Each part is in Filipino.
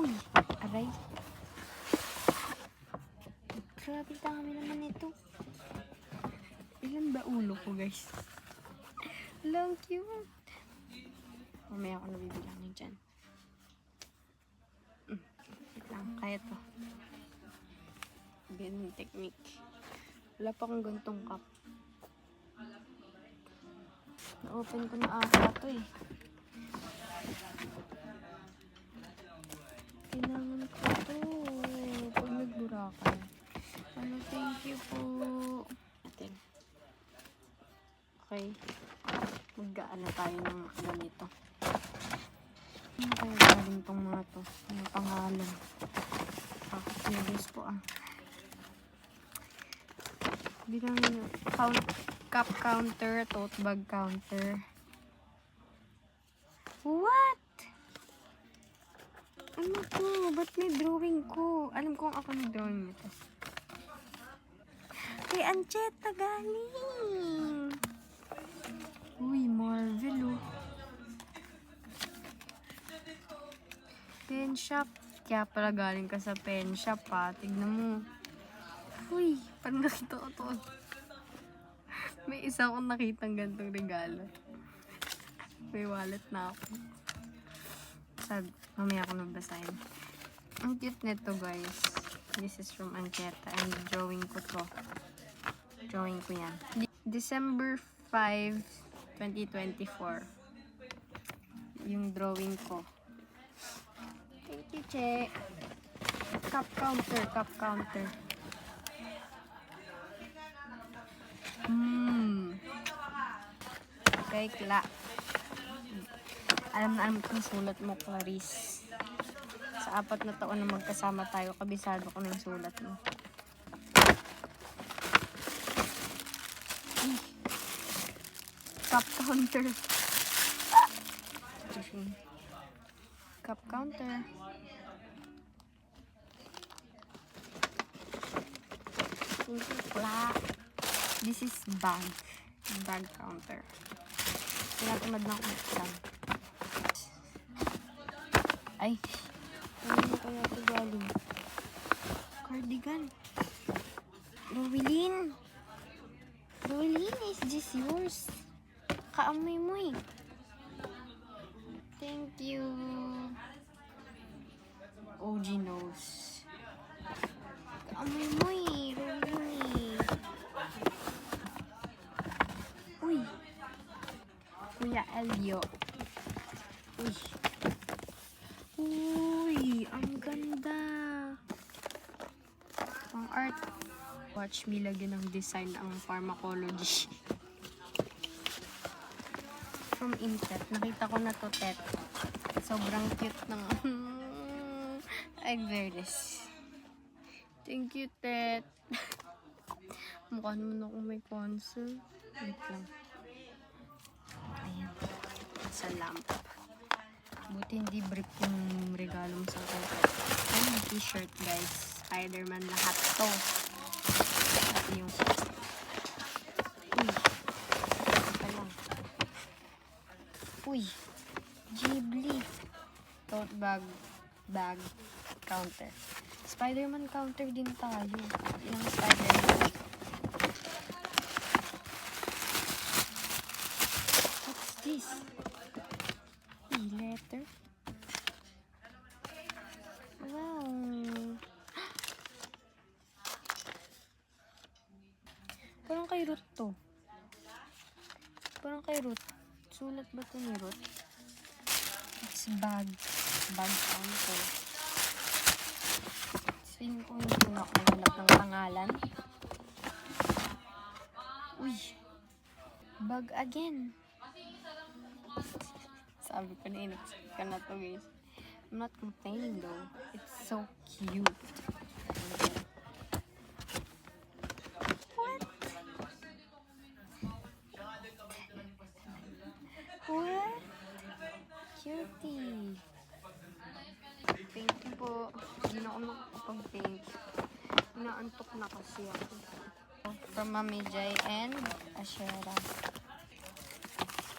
Uy, aray. Grabe dami naman ito. Ilan ba ulo ko, guys? Long cute. Mamaya ako nabibilangin dyan. Wait lang, kaya to. Ganun technique. Wala pa akong gantong cup. Na-open ko na ata to eh. Kailangan ko to. Pag nagburakan. Ano, thank you po. Atin. Okay. Mag-gaan na tayo ng ganito. Ano kaya galing tong mga to? Ano pangalan? Curious po ah. Bilang cup counter, tote bag counter. What? Ano to? Ba't may drawing ko? Alam kong ako nag-drawing nito. Kay Ancheta galing! Uy, Marvel oh. Pen shop. Kaya pala galing ka sa pen shop ha. Tignan mo. Uy, parang nakita ko to. May isa akong nakitang gantong regalo. May wallet na ako. Mamaya ako nabasahin. Ang cute nito guys. This is from Ancheta and drawing ko to. Drawing ko yan. December 5, 2024. Yung drawing ko. Thank you, Che. Cup counter, cup counter. Kay Kla. Alam na alam kong sulat mo, Clarice. Sa 4 na taon na magkasama tayo, kabisado ko na yung sulat mo. Cup counter. Cup counter. Thank you, Kla. This is bag. Bag counter. Tinatamad na ako magsan. Ay. Ano kaya ito galing? Cardigan. Rowelyn. Rowelyn, is this yours? Kaamoy mo eh. Thank you. OG knows. Kaamoy mo eh. Rowelyn eh. Uy. Kuya Elio. Uy. Uy, ang ganda. Pang art. Watch me lagyan ng design ang pharmacology. From Intet. Nakita ko na to, Tet. Sobrang cute ng Agverdes. Thank you, Tet. Mukha naman ako may console. Wait lang. Ayan. Sa lamp. Buti hindi brief yung regalo mo sa akin. Ayan, t-shirt guys. Spider-Man lahat to. At yung... Uy. Ito lang. Uy. Ghibli. Tote bag. Bag. Counter. Spider-Man counter din tayo. Ilang Spider-Man. What's this? Letter. Wow. Parang kay Ruth to. Parang kay Ruth. Sulat ba ito ni Ruth? It's bag. Bag counter. Swing ko hindi ko nakahanap ng pangalan. Uy. Bag again. Sabi ko na inexpect ka na to guys. I'm not complaining though. It's so cute. What? What? Cutie. Thank you po. Hindi na ako makakapag-thank. Inaantok na kasi ako. From Mami Jai and Ashera.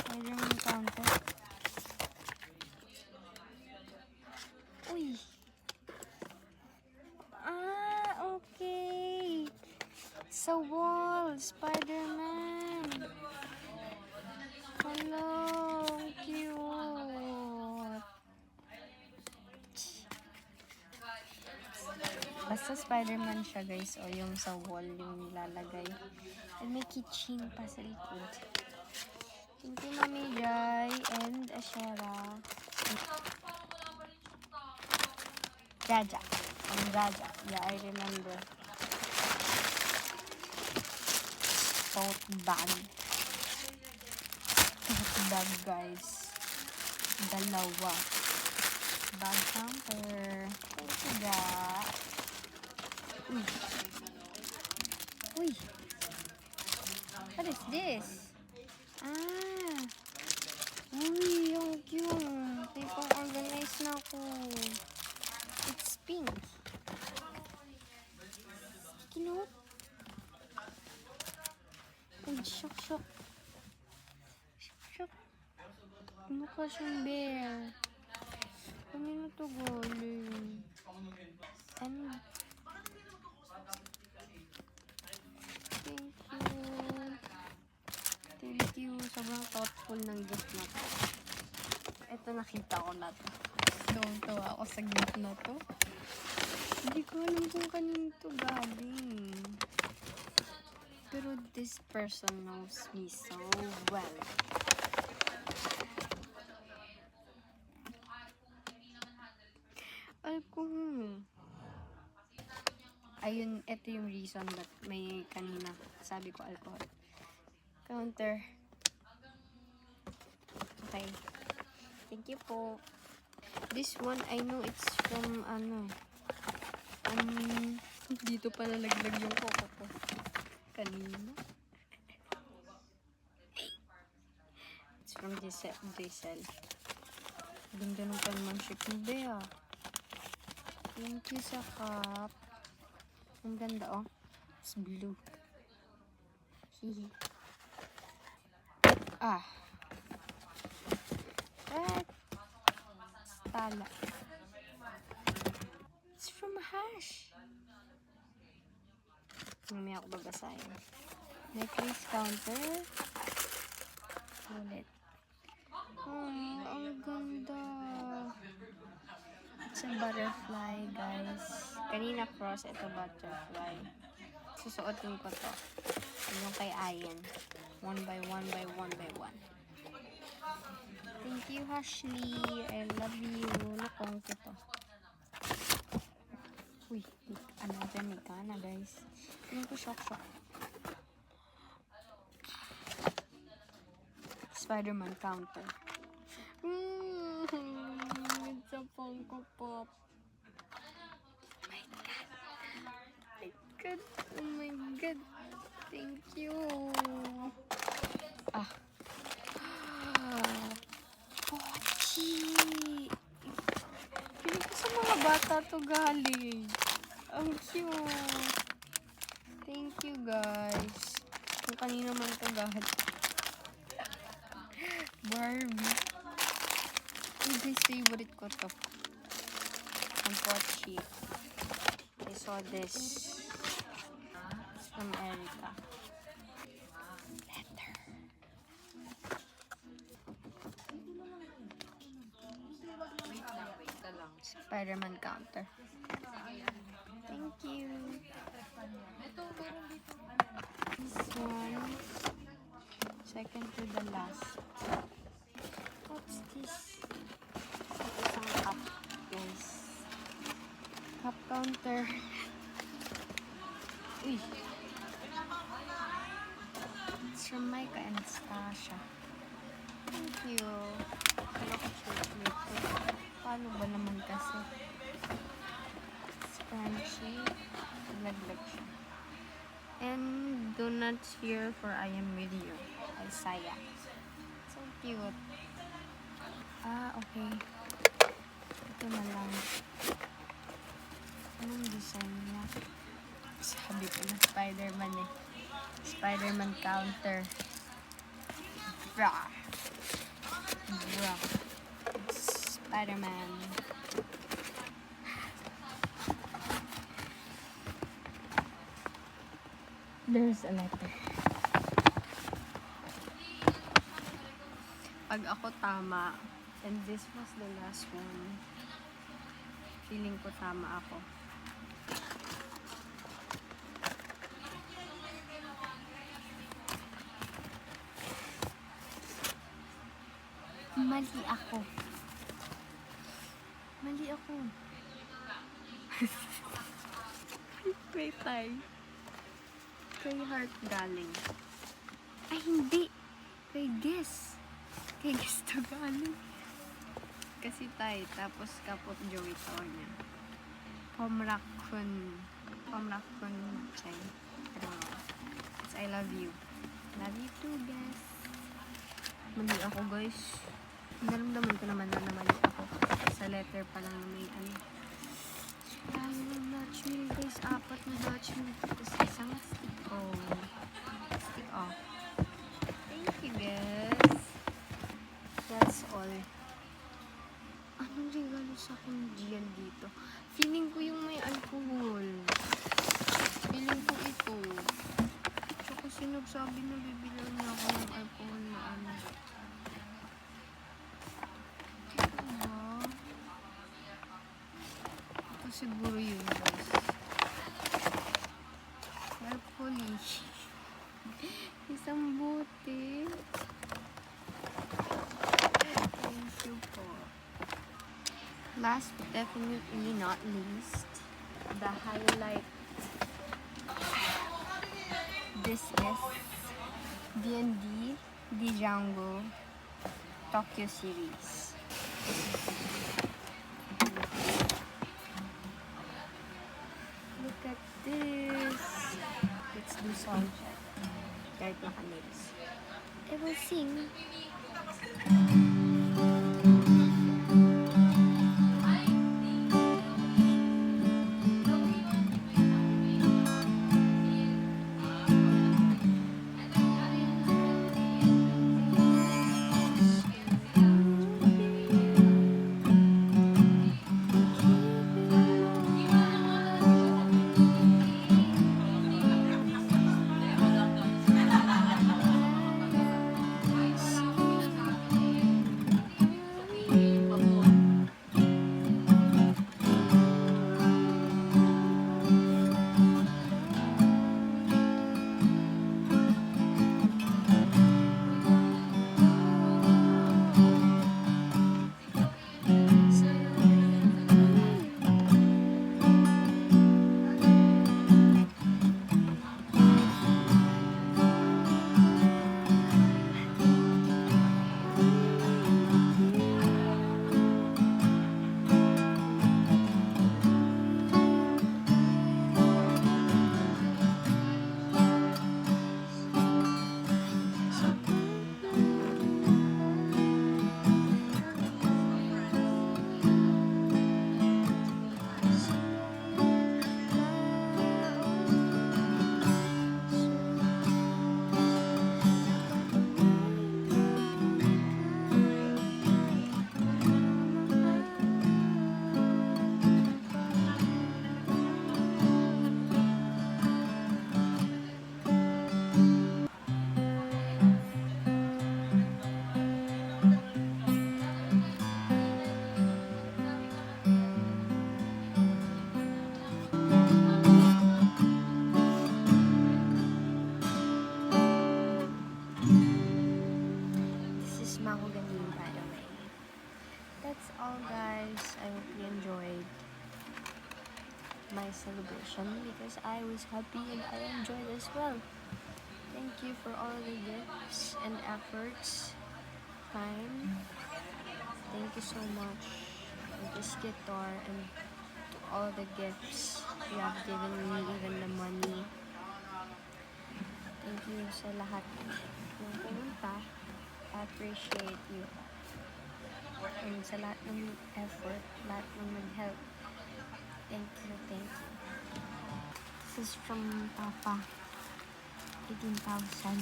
Spider-Man counter. Uy, Sa wall! Spider-Man! Hello! Cute! Basta Spider-Man siya, guys. O yung sa wall yung nilalagay. And may keychain pa sa likod. Thank you, Mami Jai and Ashera. Jaja. From Jaja. Yeah, I remember. Tote bag. Tote bag, guys. Dalawa. Bag hamper. Thank you, ga. Uy. Uy. What is this? Ah. Uy, yung cute. May pang-organize na ako. It's pink. Cute. Uy, shock. Shock. Mukha siyang bear. Kanino to galing? And thank you. Sobrang thoughtful ng gift na to. Ito, nakita ko na to. Tuwa ako sa gift na to. Hindi ko alam kung kanino to galing. Pero this person knows me so well. Alcohol. Ayun, ito yung reason that may kanina sabi ko alcohol. Counter. Okay. Thank you po. This one, I know it's from, dito pa nalaglag yung coco ko. Kanina. It's from Giselle. Ganda ng panmanship ni Bea. Thank you sa cup. Ang ganda, oh. It's blue. Hihi. Ah. Stala. It's from Hash. Mamaya ako babasahin. Necklace counter. Ulit. Oh, ang ganda. It's a butterfly, guys. Kanina cross, ito butterfly. Susuotin ko to. Yung kay Ayen. One by one. Thank you, Ashley. I love you. Nakong ko. Uy, another Mikana, guys. Yung ko shock. Spider-Man counter. It's a Funko Pop. Oh my god. Thank you. Pochi. Pili ko sa mga bata to galing. Ang cute. Thank you, guys. Kung kanino man to galing. Barbie. This favorite ko to. Ang Pochi. I saw this. It's from Erica. Letter. Spider-Man counter. Thank you. This one. Second to the last. What's this? Isang cup, guys. Cup counter. Uy. It's from Micah and Stasha. Thank you. Paano ba naman kasi? Scrunchy. Laglag siya. And donuts here for I am with you. Isaiah. So cute. Okay. Ito na lang. Anong design niya? Sabi ko na Spider-Man eh. Spider-Man counter. Bra. Spider-Man. There's a letter. Pag ako tama, and this was the last one, feeling ko tama ako. Mali ako. Mali ako. Wait, tay. Kay Heart galing. Ay, hindi. Kay Guess. Kay Guess to galing. Kasi tay, tapos kapot Joey to niya. Pomrakun. Pomrakun chay. I don't know. It's I love you. Love you too, Guess. Mali ako, guys. Naramdaman ko naman na mali ako. Sa letter pa lang na may ano. Dami ng Dutch meal, guys. 4 na Dutch meal. Tapos isang stick off. Stick off. Thank you, guys. That's all. Anong regalo sa akin Gian dito? Feeling ko yung may alcohol. Feeling ko ito. Tsaka sinagsabi na bibilan niya ako ng alcohol na ano. Siguro yun, guys. Carefully. Isang buti. Thank you po. Last but definitely not least, the highlight. This is D&D Django Tokyo series. Look at this. Let's do song check. Kahit naka-nails. I will sing. My celebration because I was happy and I enjoyed as well. Thank you for all the gifts and efforts, time. Thank you so much for this guitar and to all the gifts you have given me, even the money. Thank you sa lahat ng pumunta. I appreciate you. And sa lahat ng effort, lahat ng nag-help. Thank you, thank you. This is from Papa. 18,000.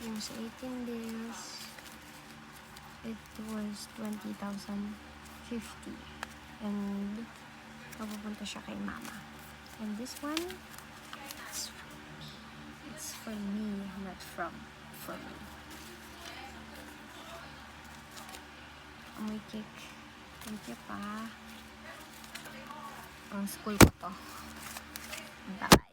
Yung sa 18 days, it was 20,050. And mapupunta siya kay Mama. And this one, for me, not from for me. Amoy cake. Thank you pa. Ang school ko to. Bye.